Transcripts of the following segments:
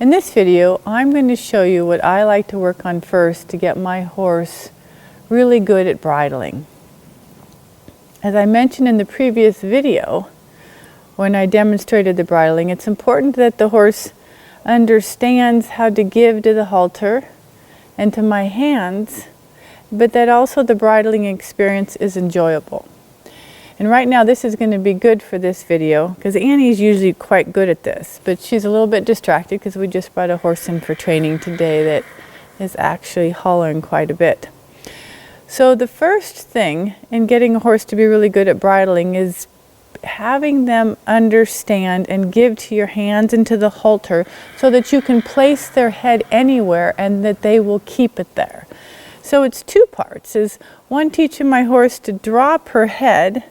In this video, I'm going to show you what I like to work on first to get my horse really good at bridling. As I mentioned in the previous video, when I demonstrated the bridling, it's important that the horse understands how to give to the halter and to my hands, but that also the bridling experience is enjoyable. And right now this is going to be good for this video because Annie's usually quite good at this, but she's a little bit distracted because we just brought a horse in for training today that is actually hollering quite a bit. So the first thing in getting a horse to be really good at bridling is having them understand and give to your hands and to the halter so that you can place their head anywhere and that they will keep it there. So it's two parts. Is one, teaching my horse to drop her head,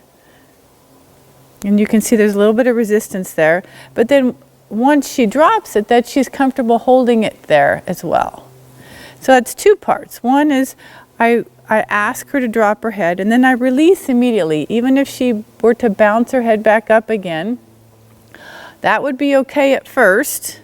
and you can see there's a little bit of resistance there, but then once she drops it, that she's comfortable holding it there as well. So that's two parts. One is I ask her to drop her head, and then I release immediately. Even if she were to bounce her head back up again, that would be okay at first.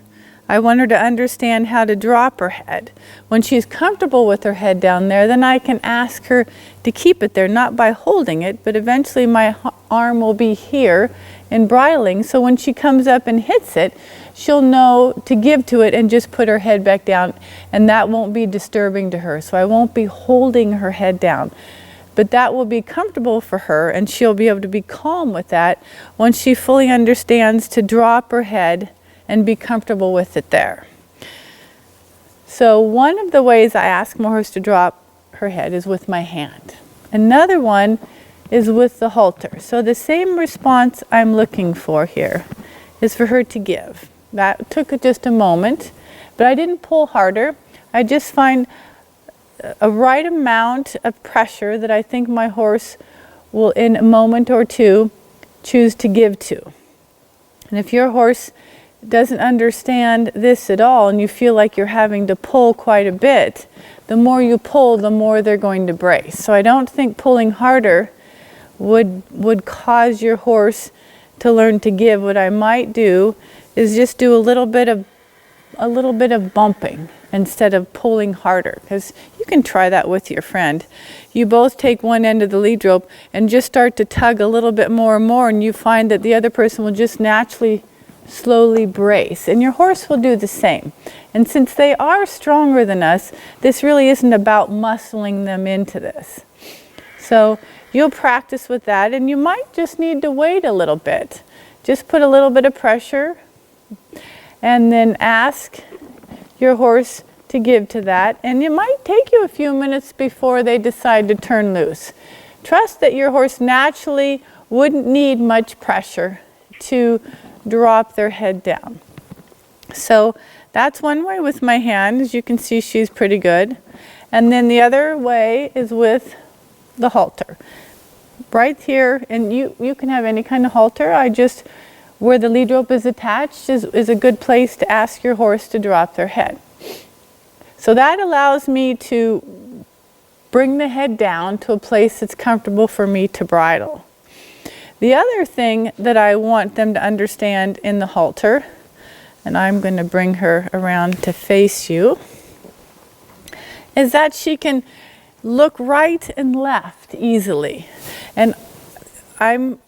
I want her to understand how to drop her head. When she's comfortable with her head down there, then I can ask her to keep it there, not by holding it, but eventually my arm will be here in bridling, so when she comes up and hits it, she'll know to give to it and just put her head back down, and that won't be disturbing to her. So I won't be holding her head down, but that will be comfortable for her, and she'll be able to be calm with that once she fully understands to drop her head and be comfortable with it there. So one of the ways I ask my horse to drop her head is with my hand. Another one is with the halter. So the same response I'm looking for here is for her to give. That took just a moment, but I didn't pull harder. I just find a right amount of pressure that I think my horse will in a moment or two choose to give to. And if your horse doesn't understand this at all and you feel like you're having to pull quite a bit, the more you pull, the more they're going to brace. So I don't think pulling harder would cause your horse to learn to give. What I might do is just do a little bit of bumping instead of pulling harder, because you can try that with your friend. You both take one end of the lead rope and just start to tug a little bit more and more, and you find that the other person will just naturally slowly brace, and your horse will do the same. And since they are stronger than us, this really isn't about muscling them into this. So you'll practice with that, and you might just need to wait a little bit. Just put a little bit of pressure and then ask your horse to give to that, and it might take you a few minutes before they decide to turn loose. Trust that your horse naturally wouldn't need much pressure to drop their head down. So that's one way with my hand. As you can see, she's pretty good. And then the other way is with the halter. Right here, and you can have any kind of halter. Where the lead rope is attached is a good place to ask your horse to drop their head. So that allows me to bring the head down to a place that's comfortable for me to bridle. The other thing that I want them to understand in the halter, and I'm going to bring her around to face you, is that she can look right and left easily. And I'm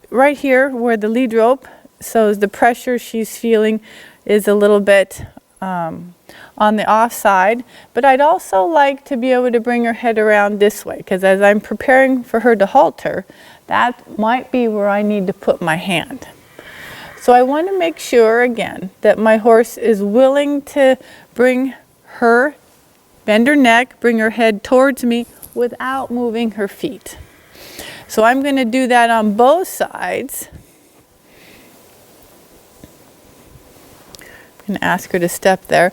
right here where the lead rope, so the pressure she's feeling is a little bit on the off side, but I'd also like to be able to bring her head around this way, because as I'm preparing for her to halter, that might be where I need to put my hand. So I want to make sure again that my horse is willing to bend her neck, bring her head towards me without moving her feet. So I'm going to do that on both sides. I'm going to ask her to step there.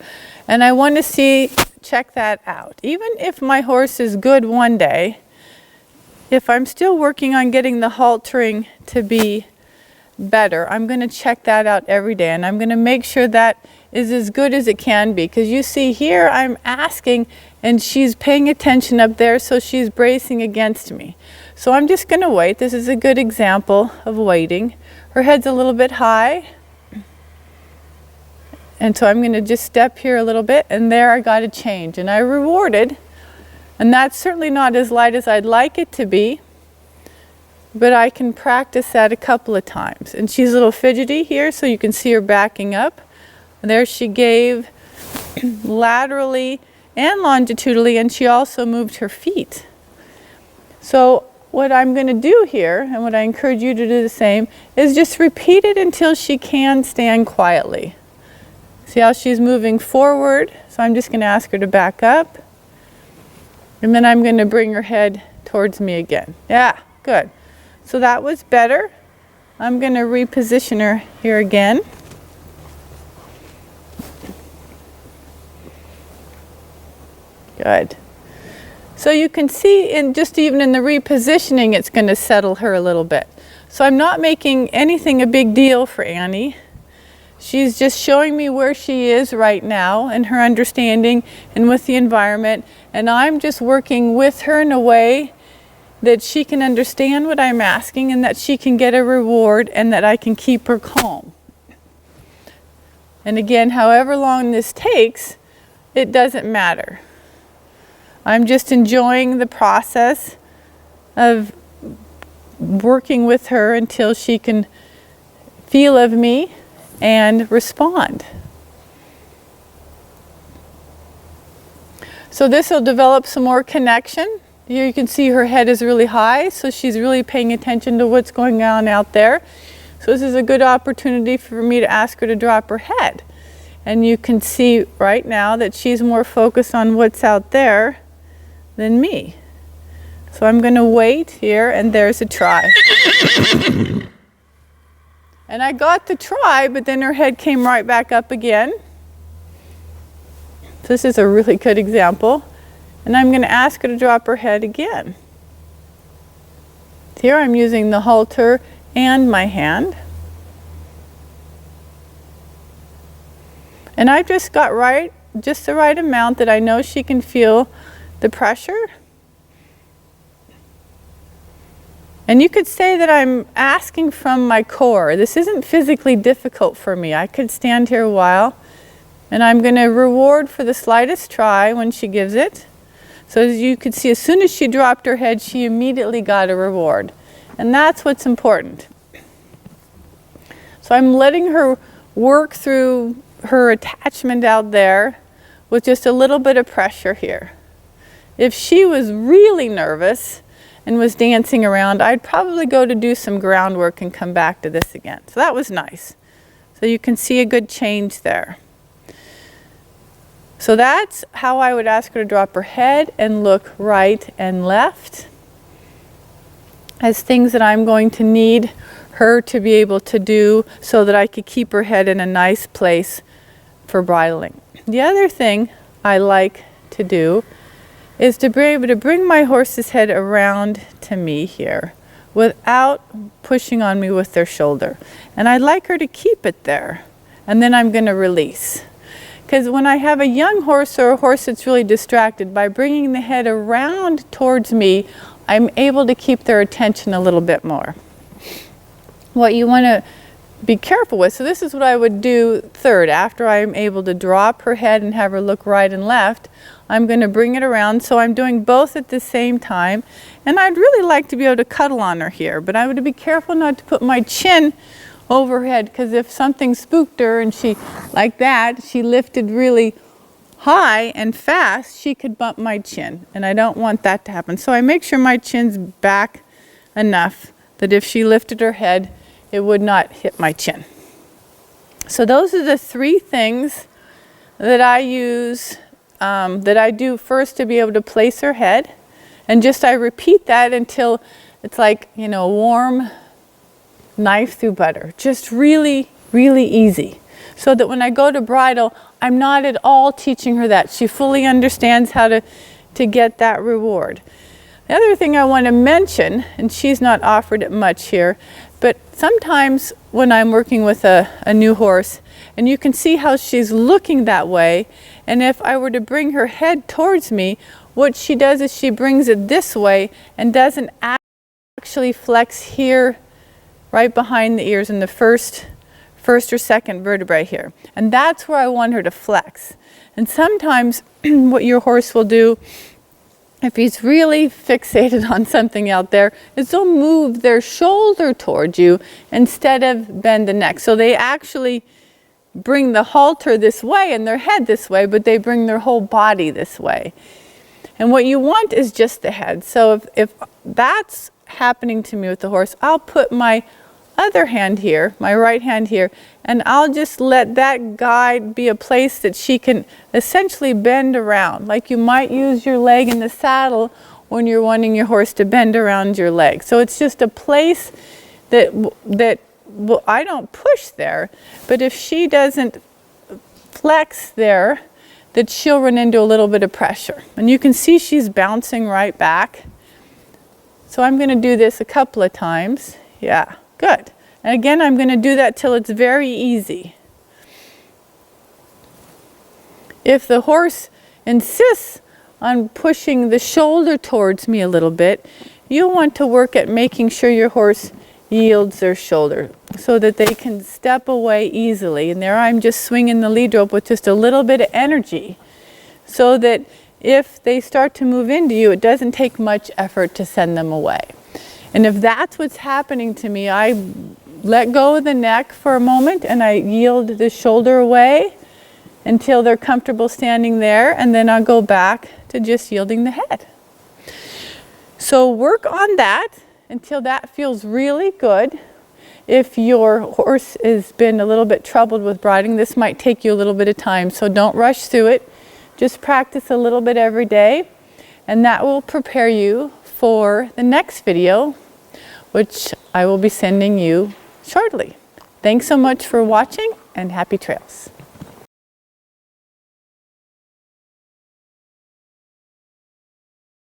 And I want to check that out. Even if my horse is good one day, if I'm still working on getting the haltering to be better, I'm going to check that out every day, and I'm going to make sure that is as good as it can be, because you see here I'm asking and she's paying attention up there, so she's bracing against me. So I'm just going to wait. This is a good example of waiting. Her head's a little bit high, And so I'm going to just step here a little bit, and there I got a change. And I rewarded, and that's certainly not as light as I'd like it to be, but I can practice that a couple of times. And she's a little fidgety here, so you can see her backing up. And there she gave laterally and longitudinally, and she also moved her feet. So what I'm going to do here, and what I encourage you to do the same, is just repeat it until she can stand quietly. See how she's moving forward? So I'm just going to ask her to back up. And then I'm going to bring her head towards me again. Yeah, good. So that was better. I'm going to reposition her here again. Good. So you can see even in the repositioning, it's going to settle her a little bit. So I'm not making anything a big deal for Annie. She's just showing me where she is right now and her understanding and with the environment. And I'm just working with her in a way that she can understand what I'm asking and that she can get a reward and that I can keep her calm. And again, however long this takes, it doesn't matter. I'm just enjoying the process of working with her until she can feel of me and respond. So this will develop some more connection. Here you can see her head is really high, so she's really paying attention to what's going on out there. So this is a good opportunity for me to ask her to drop her head. And you can see right now that she's more focused on what's out there than me. So I'm going to wait here, and there's a try. And I got the try, but then her head came right back up again. So this is a really good example. And I'm going to ask her to drop her head again. Here I'm using the halter and my hand. And I've just got just the right amount that I know she can feel the pressure. And you could say that I'm asking from my core. This isn't physically difficult for me. I could stand here a while, and I'm going to reward for the slightest try when she gives it. So as you could see, as soon as she dropped her head, she immediately got a reward. And that's what's important. So I'm letting her work through her attachment out there with just a little bit of pressure here. If she was really nervous and was dancing around, I'd probably go to do some groundwork and come back to this again. So that was nice. So you can see a good change there. So that's how I would ask her to drop her head and look right and left as things that I'm going to need her to be able to do so that I could keep her head in a nice place for bridling. The other thing I like to do is to be able to bring my horse's head around to me here without pushing on me with their shoulder. And I'd like her to keep it there. And then I'm going to release. Because when I have a young horse or a horse that's really distracted, by bringing the head around towards me, I'm able to keep their attention a little bit more. What you want to be careful with, so this is what I would do third. After I'm able to drop her head and have her look right and left, I'm going to bring it around. So I'm doing both at the same time. And I'd really like to be able to cuddle on her here, but I would be careful not to put my chin over her head, because if something spooked her and she, like that, she lifted really high and fast, she could bump my chin. And I don't want that to happen. So I make sure my chin's back enough that if she lifted her head, it would not hit my chin. So those are the three things that I use, that I do first to be able to place her head. And just I repeat that until it's like, a warm knife through butter. Just really, really easy. So that when I go to bridle, I'm not at all teaching her that. She fully understands how to get that reward. The other thing I want to mention, and she's not offered it much here, but sometimes when I'm working with a new horse, and you can see how she's looking that way, and if I were to bring her head towards me, what she does is she brings it this way and doesn't actually flex here right behind the ears in the first first or second vertebrae here. And that's where I want her to flex. And sometimes what your horse will do, if he's really fixated on something out there, is they'll move their shoulder towards you instead of bend the neck. So they actually bring the halter this way and their head this way, but they bring their whole body this way. And what you want is just the head. So if that's happening to me with the horse, I'll put my other hand here, my right hand here, and I'll just let that guide be a place that she can essentially bend around, like you might use your leg in the saddle when you're wanting your horse to bend around your leg. So it's just a place that well, I don't push there, but if she doesn't flex there, that she'll run into a little bit of pressure. And you can see she's bouncing right back. So I'm going to do this a couple of times. Yeah, good. And again, I'm going to do that till it's very easy. If the horse insists on pushing the shoulder towards me a little bit, you'll want to work at making sure your horse yields their shoulder so that they can step away easily. And there I'm just swinging the lead rope with just a little bit of energy so that if they start to move into you, it doesn't take much effort to send them away. And if that's what's happening to me, I let go of the neck for a moment and I yield the shoulder away until they're comfortable standing there, and then I'll go back to just yielding the head. So work on that until that feels really good. If your horse has been a little bit troubled with bridling, this might take you a little bit of time, so don't rush through it. Just practice a little bit every day, and that will prepare you for the next video, which I will be sending you shortly. Thanks so much for watching, and happy trails.